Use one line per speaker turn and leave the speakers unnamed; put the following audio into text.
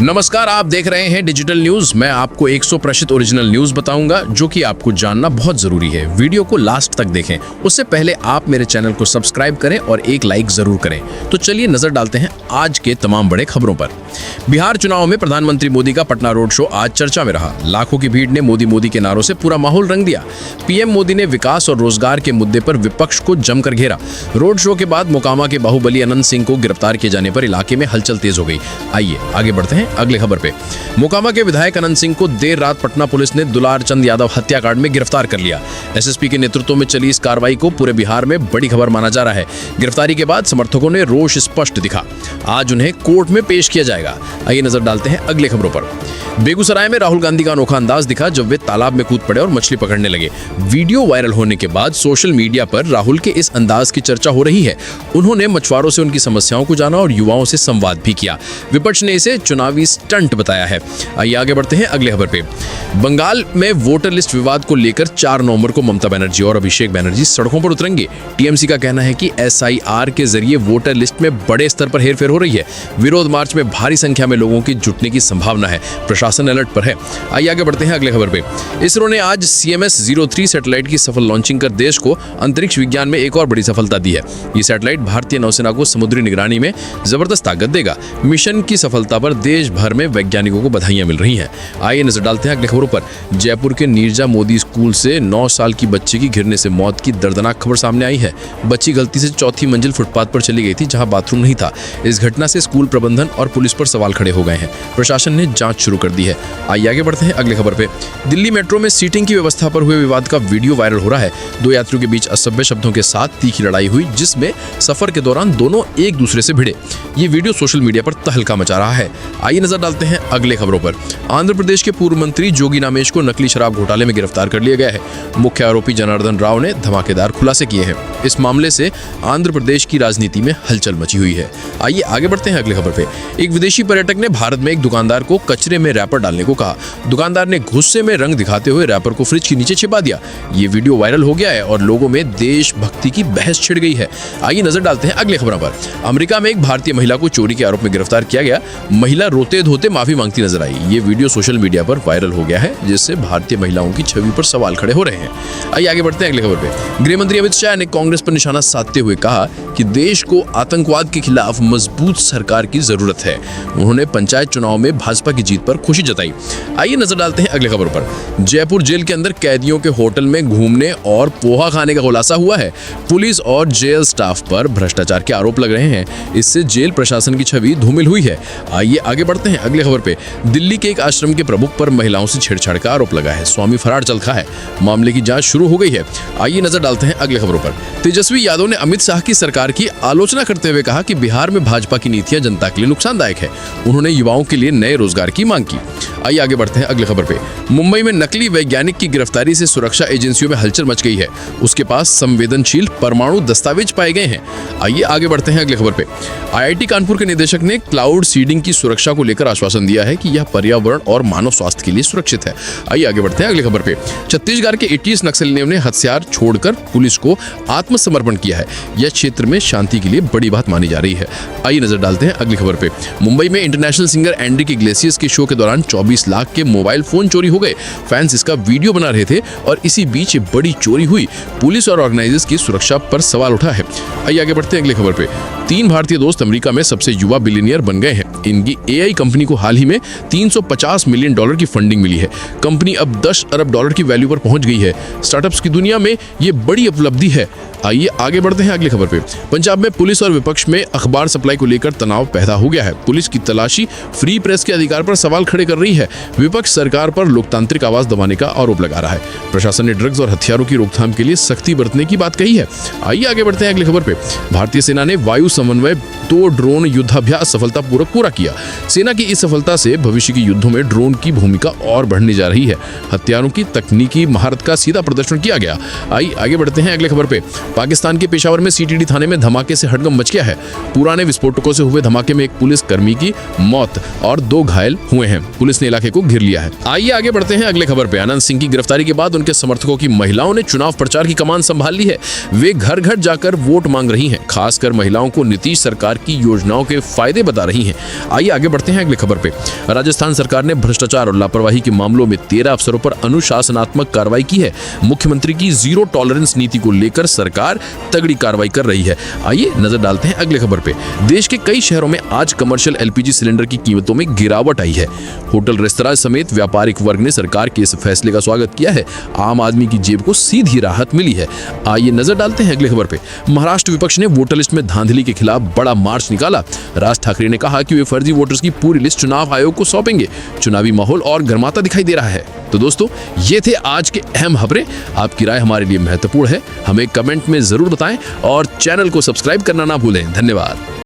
नमस्कार, आप देख रहे हैं डिजिटल न्यूज। मैं आपको 100% ओरिजिनल न्यूज बताऊंगा जो कि आपको जानना बहुत जरूरी है। वीडियो को लास्ट तक देखें। उससे पहले आप मेरे चैनल को सब्सक्राइब करें और एक लाइक जरूर करें। तो चलिए नजर डालते हैं आज के तमाम बड़े खबरों पर। बिहार चुनाव में प्रधानमंत्री मोदी का पटना रोड शो आज चर्चा में रहा। लाखों की भीड़ ने मोदी मोदी के नारों से पूरा माहौल रंग दिया। पीएम मोदी ने विकास और रोजगार के मुद्दे पर विपक्ष को जमकर घेरा। रोड शो के बाद मोकामा के बाहुबली अनंत सिंह को गिरफ्तार किए जाने पर इलाके में हलचल तेज हो गई। आइए आगे बढ़ते हैं अगले खबर पे। मोकामा के विधायक अनंत सिंह को देर रात पटना पुलिस ने दुलार चंद यादव हत्याकांड में गिरफ्तार कर लिया। एसएसपी के नेतृत्व में चली इस कार्रवाई को पूरे बिहार में बड़ी खबर माना जा रहा है। गिरफ्तारी के बाद समर्थकों ने रोष स्पष्ट दिखा। आज उन्हें कोर्ट में पेश किया जाएगा। आइए नजर डालते हैं अगले खबरों पर। बेगूसराय में राहुल गांधी का अनोखा अंदाज दिखा जब वे तालाब में कूद पड़े और मछली पकड़ने लगे। वीडियो वायरल होने के बाद सोशल मीडिया पर राहुल के इस अंदाज की चर्चा हो रही है। उन्होंने मछुआरों से उनकी समस्याओं को जाना और युवाओं से संवाद भी किया। विपक्ष ने इसे चुनावी स्टंट बताया है। आइए आगे बढ़ते हैं अगले खबर पे। बंगाल में वोटर लिस्ट विवाद को लेकर 4 नवंबर को ममता बनर्जी और अभिषेक बनर्जी सड़कों पर उतरेंगे। टीएमसी का कहना है कि एसआईआर के जरिए वोटर लिस्ट में बड़े स्तर पर हेरफेर हो रही है। विरोध मार्च में भारी संख्या में लोगों की जुटने की संभावना है। प्रशासन अलर्ट पर है। आइए आगे बढ़ते हैं अगले खबर पे। इसरो ने आज CMS-03 सैटेलाइट की सफल लॉन्चिंग कर देश को अंतरिक्ष विज्ञान में एक और बड़ी सफलता दी है। ये सैटेलाइट भारतीय नौसेना को समुद्री निगरानी में जबरदस्त ताकत देगा। मिशन की सफलता पर देश भर में वैज्ञानिकों को बधाइयां मिल रही हैं। आइए नजर डालते हैं अगले खबरों पर। जयपुर के नीरजा मोदी स्कूल से 9 साल की बच्ची की गिरने से मौत की दर्दनाक खबर सामने आई है। बच्ची गलती से 4थी मंजिल फुटपाथ पर चली गई थी जहां बाथरूम नहीं था। इस घटना से स्कूल प्रबंधन और पुलिस पर सवाल खड़े हो गए हैं। प्रशासन ने जांच शुरू कर दी है। आइए आगे बढ़ते हैं अगले खबर पे। दिल्ली मेट्रो में सीटिंग की व्यवस्था पर हुए विवाद का वीडियो वायरल हो रहा है। 2 यात्रियों के बीच असभ्य शब्दों के साथ तीखी लड़ाई हुई जिसमें सफर के दौरान दोनों एक दूसरे से भिड़े। ये वीडियो सोशल मीडिया पर तहलका मचा रहा है। आइए नजर डालते हैं अगले खबरों पर। आंध्र प्रदेश के पूर्व मंत्री जोगी नामेश को नकली शराब घोटाले में गिरफ्तार कर लिया गया है। मुख्य आरोपी जनार्दन राव ने धमाकेदार खुलासे किए हैं। इस मामले से आंध्र प्रदेश की राजनीति में हलचल मची हुई है। आइए आगे बढ़ते हैं अगले खबर पे। एक विदेशी पर्यटक ने भारत में एक दुकानदार को कचरे में रैपर डालने को कहा। दुकानदार ने गुस्से में रंग दिखाते हुए रैपर को फ्रिज के नीचे छिपा दिया। ये वीडियो वायरल हो गया है और लोगों में देशभक्ति की बहस छिड़ गई है। आइए नजर डालते हैं अगले खबरों पर। अमेरिका में एक भारतीय महिला को चोरी के आरोप में गिरफ्तार किया गया। महिला रोते धोते माफी मांगती नजर आई। ये वीडियो सोशल मीडिया पर वायरल हो गया है जिससे भारतीय महिलाओं की छवि पर सवाल खड़े हो रहे हैं। आइए आगे बढ़ते हैं अगले खबर पे। गृह मंत्री अमित शाह ने कांग्रेस पर निशाना साधते हुए कहा कि देश को आतंकवाद के खिलाफ मजबूत सरकार की जरूरत है। उन्होंने पंचायत चुनाव में भाजपा की जीत पर खुशी जताई। आइए नजर डालते हैं अगले खबर पर। जयपुर जेल के अंदर कैदियों के होटल में घूमने और पोहा खाने का खुलासा हुआ है। पुलिस और जेल स्टाफ पर भ्रष्टाचार के आरोप लग रहे हैं। इससे जेल प्रशासन की छवि धूमिल हुई है। आइए आगे बढ़ते हैं अगले खबर पे। दिल्ली के एक आश्रम के प्रमुख पर महिलाओं से छेड़छाड़ का आरोप लगा है। स्वामी फरार चल रहा है। मामले की जांच शुरू हो गई है। आइए नजर डालते हैं अगले खबरों पर। तेजस्वी यादव ने अमित शाह की सरकार की आलोचना करते हुए कहा कि बिहार में भाजपा की नीतियां जनता के लिए नुकसानदायक है। उन्होंने युवाओं के लिए नए रोजगार की मांग की। आइए आगे बढ़ते हैं अगले खबर पे। मुंबई में नकली वैज्ञानिक की गिरफ्तारी से सुरक्षा एजेंसियों में हलचल मच गई है। उसके पास संवेदनशील परमाणु दस्तावेज पाए गए हैं। आइए आगे बढ़ते हैं अगले खबर पे। IIT कानपुर के निदेशक ने क्लाउड सीडिंग की सुरक्षा को लेकर आश्वासन दिया है कि यह पर्यावरण और मानव स्वास्थ्य के लिए सुरक्षित है। आइए आगे बढ़ते हैं अगले खबर पे। छत्तीसगढ़ के 21 नक्सलियों ने हथियार छोड़कर पुलिस को आत्मसमर्पण किया है। यह क्षेत्र में शांति के लिए बड़ी बात मानी जा रही है। आइए नजर डालते हैं अगली खबर पे। मुंबई में इंटरनेशनल सिंगर एंड्रिक इग्लेसियस के शो के दौरान 24 लाख के मोबाइल फोन चोरी हो गए। फैंस इसका वीडियो बना रहे थे और इसी बीच बड़ी चोरी हुई। पुलिस और ऑर्गेनाइजर्स की सुरक्षा पर सवाल उठा है। आइए आगे बढ़ते हैं अगली खबर पे। 3 भारतीय दोस्त अमेरिका में सबसे युवा बिलियनियर बन गए हैं। इनकी AI कंपनी को हाल ही में $350 मिलियन की फंडिंग मिली है। कंपनी अब $10 अरब की वैल्यू पर पहुंच गई है। स्टार्टअप्स की दुनिया में ये बड़ी उपलब्धि है। आइए आगे बढ़ते हैं अगले खबर पे। पंजाब में पुलिस और विपक्ष में अखबार सप्लाई को लेकर तनाव पैदा हो गया है। पुलिस की तलाशी फ्री प्रेस के अधिकार पर सवाल खड़े कर रही है। विपक्ष सरकार पर लोकतांत्रिक आवाज दबाने का आरोप लगा रहा है। प्रशासन ने ड्रग्स और हथियारों की रोकथाम के लिए सख्ती बरतने की बात कही है। आइए आगे बढ़ते हैं अगली खबर पे। भारतीय सेना ने वायु समन्वय 2 ड्रोन युद्धाभ्यास सफलतापूर्वक पूरा किया। सेना की इस सफलता से भविष्य के युद्धों में ड्रोन की भूमिका और बढ़ने जा रही है। हथियारों की तकनीकी महारत का सीधा प्रदर्शन किया गया। आइए आगे बढ़ते हैं अगले खबर पे। पाकिस्तान के पेशावर में CTD थाने में धमाके से हड़कंप मच गया है। पुराने विस्फोटकों से हुए धमाके में एक पुलिस कर्मी की मौत और 2 घायल हुए हैं। पुलिस ने इलाके को घेर लिया है। आइए आगे बढ़ते हैं अगले खबर पे। अनंत सिंह की गिरफ्तारी के बाद उनके समर्थकों की महिलाओं ने चुनाव प्रचार की कमान संभाल ली है। वे घर घर जाकर वोट मांग रही हैं। खासकर महिलाओं को नीतीश सरकार की योजनाओं के फायदे बता रही हैं। आइए आगे बढ़ते हैं अगली खबर पे। राजस्थान सरकार ने भ्रष्टाचार और लापरवाही के मामलों में 13 अफसरों पर अनुशासनात्मक कार्रवाई की है। मुख्यमंत्री की जीरो टॉलरेंस नीति को लेकर सरकार तगड़ी कार्रवाई कर रही है। आइए नजर डालते हैं अगले खबर पे। देश के कई शहरों में आज कमर्शियल एलपीजी सिलेंडर की कीमतों में गिरावट आई है। होटल रेस्तरां समेत व्यापारिक वर्ग ने सरकार के इस फैसले का स्वागत किया है। आम आदमी की जेब को सीधी राहत मिली है। आइए नजर डालते हैं अगले खबर पे। महाराष्ट्र विपक्ष ने वोटर लिस्ट में धांधली के खिलाफ बड़ा मार्च निकाला। राज ठाकरे ने कहा कि वे फर्जी वोटर्स की पूरी लिस्ट चुनाव आयोग को सौंपेंगे। चुनावी माहौल और गर्माता दिखाई दे रहा है। तो दोस्तों, ये थे आज के अहम खबरें। आपकी राय हमारे लिए महत्वपूर्ण है। हमें कमेंट में जरूर बताएं और चैनल को सब्सक्राइब करना ना भूलें। धन्यवाद।